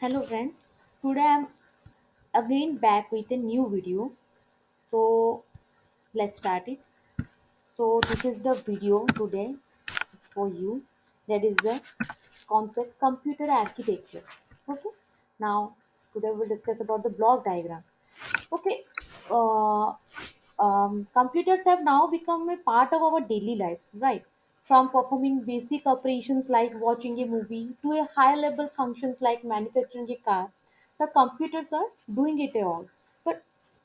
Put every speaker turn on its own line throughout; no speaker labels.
Hello friends, today I'm again back with a new video. So let's start it. So this is the video today. It's for you. That is the concept computer architecture. Okay. Now today we'll discuss about the block diagram. Okay. Uh, Computers have now become a part of our daily lives, right? From performing basic operations like watching a movie to a high level functions like manufacturing a car, the computers are doing it all. But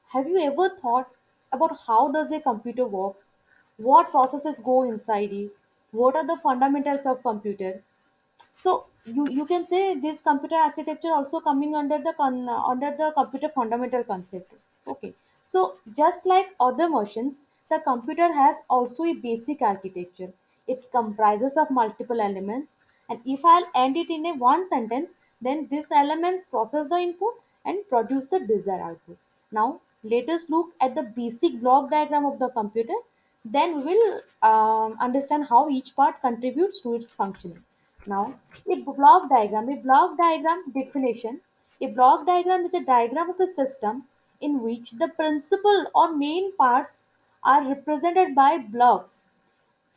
have you ever thought about how does a computer works? What processes go inside it? What are the fundamentals of computer? So you can say this computer architecture also coming under the under the computer fundamental concept. Okay. So just like other machines, the computer has also a basic architecture. It comprises of multiple elements, and if I'll end it in a one sentence, then these elements process the input and produce the desired output. Now let us look at the basic block diagram of the computer. Then we will understand how each part contributes to its functioning. Now, a block diagram definition. A block diagram is a diagram of a system in which the principal or main parts are represented by blocks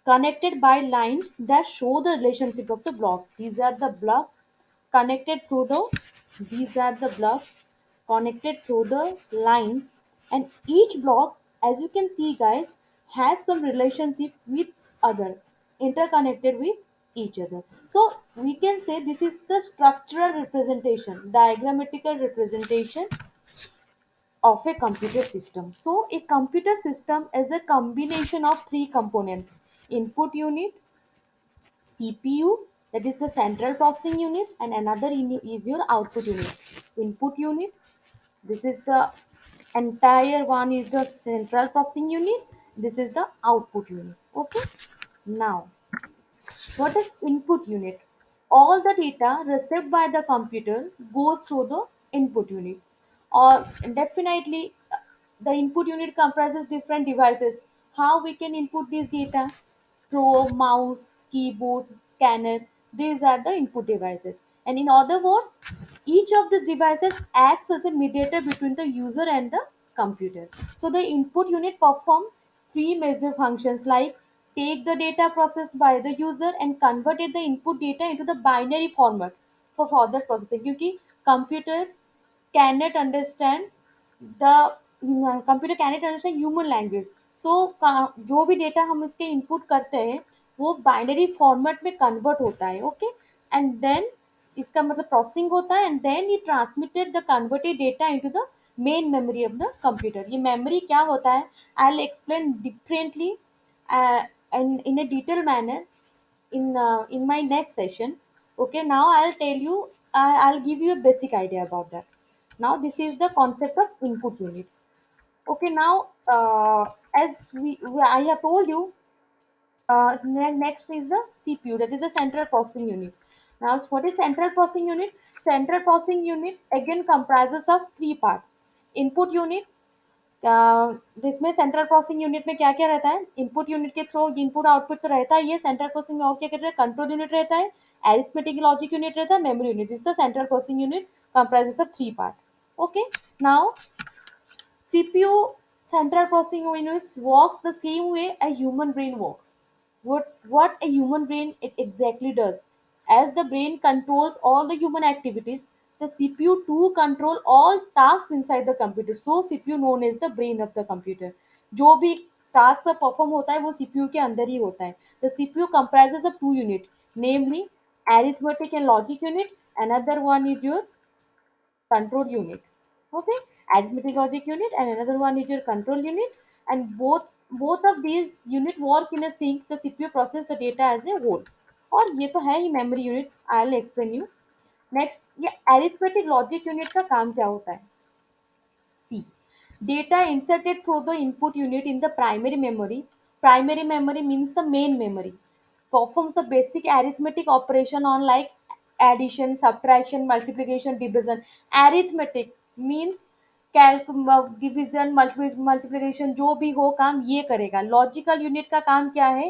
connected by lines that show the relationship of the blocks. Connected through the these are the blocks connected through the lines, and each block, as you can see guys, has some relationship with other, interconnected with each other. So we can say this is the structural representation, diagrammatical representation of a computer system. So a computer system is a combination of three components: input unit, CPU, that is the central processing unit, and another is your output unit. Input unit, this is the entire one is the central processing unit. This is the output unit. Okay. Now, what is input unit? All the data received by the computer goes through the input unit. Or definitely the input unit comprises different devices. How we can input this data? Through mouse, keyboard, scanner. These are the input devices. And in other words, each of these devices acts as a mediator between the user and the computer. So the input unit perform three major functions like take the data processed by the user and converted the input data into the binary format for further processing, क्योंकि computer cannot understand the computer cannot understand human language. So जो भी data हम इसके input करते हैं वो binary format में convert होता है. ओके. एंड देन इसका मतलब प्रोसेसिंग होता है एंड देन ये transmitted the converted data into the main memory of the computer. ये मेमोरी क्या होता है? I will explain differently and in a detailed manner in my next session. Okay, now I'll tell you, I'll give you a basic idea about that. Now this is the concept of input unit. Okay, now as I have told you, next is the CPU, that is the central processing unit. Now what is central processing unit? Central processing unit again comprises of three parts. Input unit, जिसमें central processing unit में क्या क्या रहता है? Input unit के through input output तो रहता ही है. सेंट्रल प्रोसेसिंग में और क्या कहते हैं? कंट्रोल यूनिट रहता है, अरिथमेटिक लॉजिक यूनिट रहता है, memory unit. Is the central processing unit comprises of three part. Okay. Now CPU, central processing unit, works the same way a human brain works. What a human brain exactly does? As the brain controls all the human activities, the CPU too control all tasks inside the computer. So CPU known as the brain of the computer. जो भी task perform होता है वो CPU के अंदर ही होता है. The CPU comprises of two unit, namely arithmetic and logic unit. Another one is your control unit. Okay, arithmetic logic unit and another one is your control unit, and both of these unit work in a sync. The CPU process the data as a whole. और ये तो है ही memory unit. I'll explain you. Next, ये arithmetic logic unit का काम क्या होता है? C. Data inserted through the input unit in the primary memory. Primary memory means the main memory. Performs the basic arithmetic operation on like addition, subtraction, multiplication, division. Arithmetic means division, multiplication, जो भी हो काम ये करेगा. Logical unit का काम क्या है?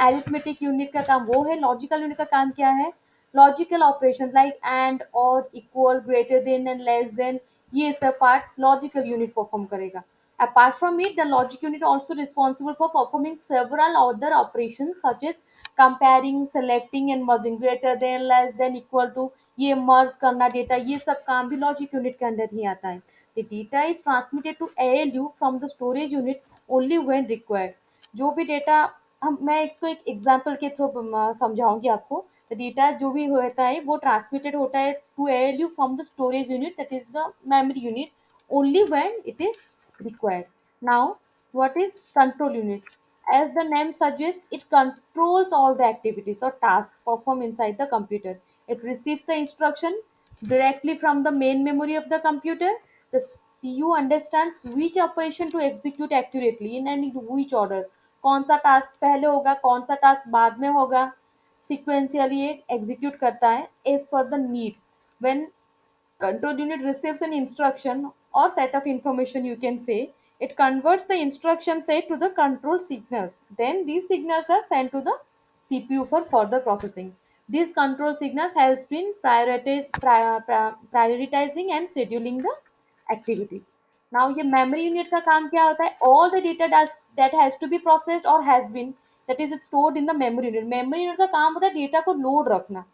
एरिथमेटिक यूनिट का काम वो है. लॉजिकल यूनिट का काम क्या है? लॉजिकल ऑपरेशन लाइक एंड और equal greater than and less than, ये सब पार्ट लॉजिकल यूनिट परफॉर्म करेगा. Apart from it, the logic unit also responsible for performing several other operations such as comparing, selecting and merging, greater than, less than, equal to, ये merge करना data, ये सब काम भी logic unit के अंदर ही आता है. The data is transmitted to ALU from the storage unit only when required. जो भी डेटा, हम मैं इसको एक एग्जांपल के थ्रू समझाऊंगी आपको. द डेटा जो भी होता है वो ट्रांसमिटेड होता है to ALU from the storage unit, that is the memory unit, only when it is required. Now, what is control unit? As the name suggests, it controls all the activities or tasks performed inside the computer. It receives the instruction directly from the main memory of the computer. The CU understands which operation to execute accurately in and in which order. कौन सा task पहले होगा, कौन सा task बाद में होगा, sequentially ये एग्जीक्यूट करता है as per the need. When control unit receives an instruction or set of information, you can say, it converts the instruction set to the control signals. Then these signals are sent to the CPU for further processing. These control signals helps in prioritizing and scheduling the activities. Now ये memory unit का काम क्या होता है? All the data that has to be processed or has been, that is it's stored in the memory unit. Memory unit का काम होता है डेटा को लोड रखना.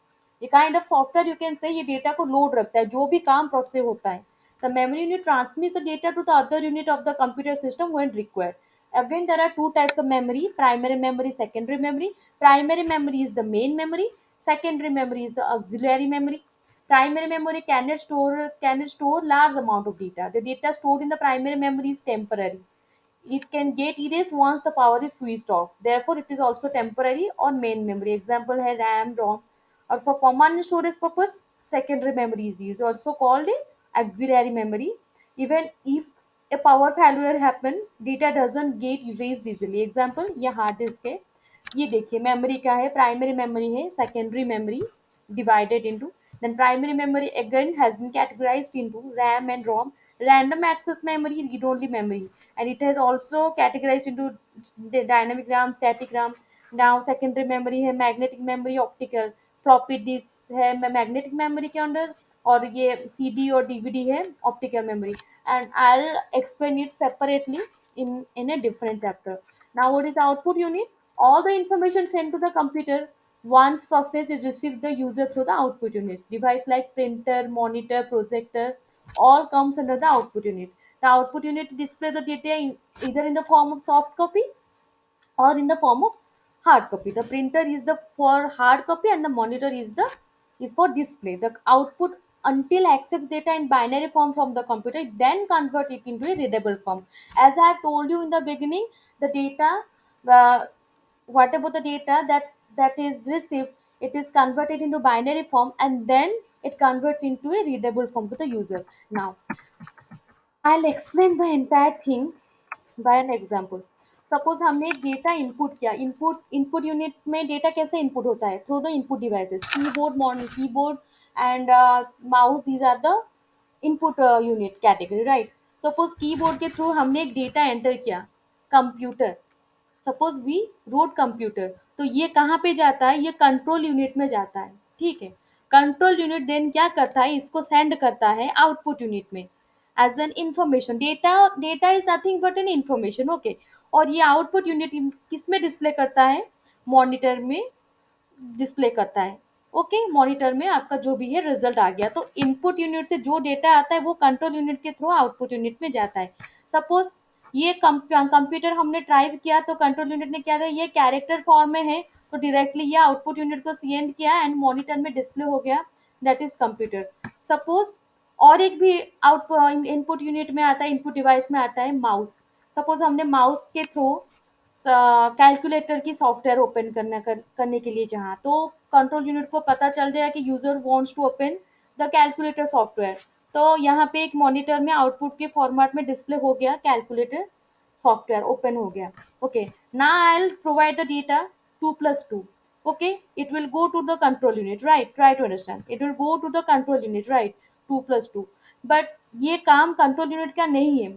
ये kind of software you can say, ये डेटा को लोड रखता है जो भी काम प्रोसेस होता है. The memory unit transmits the data to the other unit of the computer system when required. Again, there are two types of memory: primary memory, secondary memory. Primary memory is the main memory. Secondary memory is the auxiliary memory. Primary memory cannot store large amount of data. The data stored in the primary memory is temporary. It can get erased once the power is switched off. Therefore, it is also temporary or main memory. Example है RAM, ROM. Or for permanent storage purpose, secondary memory is used, also called a auxiliary memory. Even if a power failure happen, data doesn't get erased easily. Example, ये hard disk है. ये देखिए memory क्या है, primary memory है, secondary memory divided into. Then primary memory again has been categorized into RAM and ROM, random access memory, read only memory, and it has also categorized into dynamic RAM, static RAM. Now secondary memory है magnetic memory, optical. Floppy disk है magnetic memory के अंदर, और ये CD और DVD है optical memory. And I will explain it separately in a different chapter. Now what is output unit? All the information sent to the computer once processed is received the user through the output unit. Device like printer, monitor, projector, all comes under the output unit. The output unit display the data either in the form of soft copy or in the form of hard copy. The printer is the for hard copy and the monitor is for display. The output until accepts data in binary form from the computer, then convert it into a readable form. As I have told you in the beginning, the data, uh, whatever the data that is received, it is converted into binary form and then it converts into a readable form to the user. Now I'll explain the entire thing by an example. Suppose हमने एक data input किया. Input unit में data कैसे input होता है? Through the input devices, keyboard and mouse. These are the input unit category, right? Suppose keyboard के through हमने एक डेटा एंटर किया. Computer, suppose we wrote computer, तो ये कहाँ पे जाता है? ये कंट्रोल यूनिट में जाता है. ठीक है. कंट्रोल यूनिट देन क्या करता है? इसको सेंड करता है आउटपुट यूनिट में as an information. Data is nothing but an information. Okay. और ये आउटपुट यूनिट किस में डिस्प्ले करता है? मॉनिटर में डिस्प्ले करता है. ओके. मॉनिटर में आपका जो भी है रिजल्ट आ गया. तो इनपुट यूनिट से जो डेटा आता है वो कंट्रोल यूनिट के थ्रू आउटपुट यूनिट में जाता है. सपोज ये कंप्यूटर हमने ट्राई किया तो कंट्रोल यूनिट ने क्या किया? ये कैरेक्टर फॉर्म में है तो डायरेक्टली ये आउटपुट यूनिट को सेंड किया एंड मॉनिटर में डिस्प्ले हो गया. That is computer. सपोज और एक भी आउटपुट इनपुट यूनिट में आता है, इनपुट डिवाइस में आता है माउस. सपोज हमने माउस के थ्रू कैलकुलेटर की सॉफ्टवेयर ओपन करने के लिए जहाँ, तो कंट्रोल यूनिट को पता चल गया कि user wants to open the calculator software. तो यहाँ पे एक मॉनिटर में आउटपुट के फॉर्मेट में डिस्प्ले हो गया, कैलकुलेटर सॉफ्टवेयर ओपन हो गया. Okay. Now I will provide the data 2 + 2. Okay, it will go to the control unit, right? Try to understand. It will go to the control unit, right? 2 + 2. But ये काम control unit का नहीं है.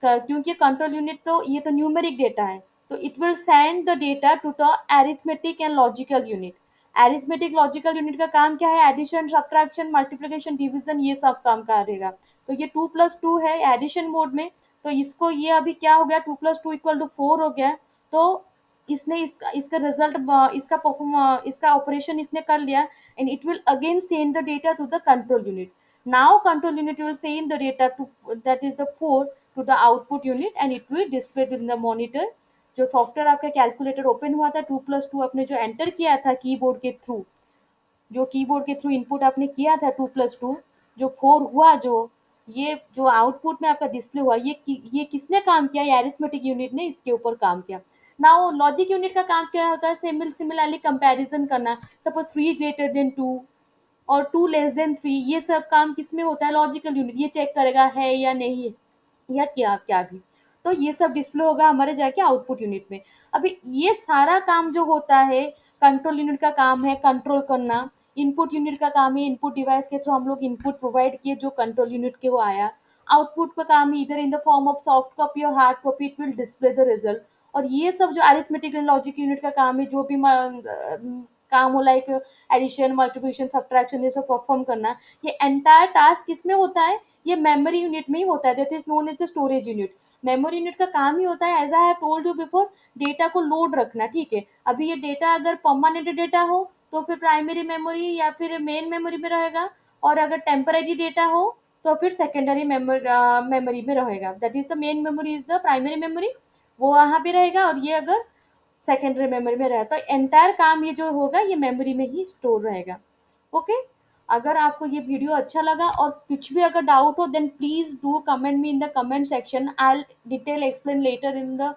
क्योंकि control unit तो ये तो numeric data है, तो it will send the data to the arithmetic and logical unit. Arithmetic logical unit का काम क्या है, एडिशन सब्ट्रैक्शन मल्टीप्लिकेशन डिवीजन ये सब काम करेगा। तो ये 2+2 है एडिशन मोड में, तो इसको ये अभी क्या हो गया, 2+2 = 4 हो गया। तो इसने इसका इसका रिजल्ट इसका परफॉर्म इसका ऑपरेशन इसने कर लिया, and it will again send the data to the control unit. Now control unit will send the data to, that is the 4, to the output unit, and it will display in the monitor. जो software आपका calculator open हुआ था 2+2 आपने जो enter किया था keyboard के through, जो कीबोर्ड के थ्रू इनपुट आपने किया था 2+2, जो 4 हुआ, जो ये जो आउटपुट में आपका डिस्प्ले हुआ, ये किसने काम किया, ये अरिथमेटिक यूनिट ने इसके ऊपर काम किया। नाउ लॉजिक यूनिट का काम क्या होता है, सिमिलरली कंपैरिजन करना। सपोज 3 > 2 और 2 <3, ये सब काम किसमें होता है, लॉजिकल यूनिट, ये चेक करेगा है या नहीं, या क्या क्या भी। तो ये सब डिस्प्ले होगा हमारे जाके आउटपुट यूनिट में। अभी ये सारा काम जो होता है, कंट्रोल यूनिट का काम है कंट्रोल करना, इनपुट यूनिट का काम है इनपुट डिवाइस के थ्रू हम लोग इनपुट प्रोवाइड किए जो कंट्रोल यूनिट के वो आया। आउटपुट का काम है इधर in the form of soft copy और hard copy, it will display the result. और ये सब जो अरिथमेटिक एंड लॉजिक यूनिट का काम है, जो भी काम हो, लाइक एडिशन मल्टीप्लिकेशन सब्ट्रैक्शन ये सब परफॉर्म करना, ये एंटायर टास्क किसमें होता है, ये मेमोरी यूनिट में ही होता है, that is known as the storage unit. Memory unit का काम ही होता है, as I have told you before, data को लोड रखना, ठीक है। अभी ये डेटा अगर परमानेंट डेटा हो तो फिर प्राइमरी मेमोरी या फिर मेन मेमोरी में रहेगा, और अगर टेम्पररी डेटा हो तो फिर सेकेंडरी मेमोरी में रहेगा, that is the main memory is the primary memory, वो वहाँ पे रहेगा। और ये अगर सेकेंडरी मेमोरी में रहता है, तो एंटायर काम ये जो होगा ये मेमोरी में ही स्टोर रहेगा। ओके। अगर आपको ये वीडियो अच्छा लगा और कुछ भी अगर डाउट हो, then please do comment me in the comment section, I detail explain later in the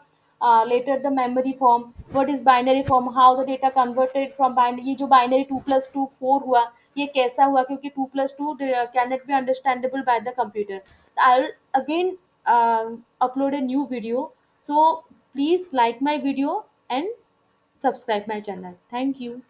later the memory form, what is binary form, how the data converted from binary, ये जो binary 2+2 4 हुआ, ये कैसा हुआ, क्योंकि 2+2 cannot be understandable by the computer। I will again upload a new video, so please like my video and subscribe my channel, thank you।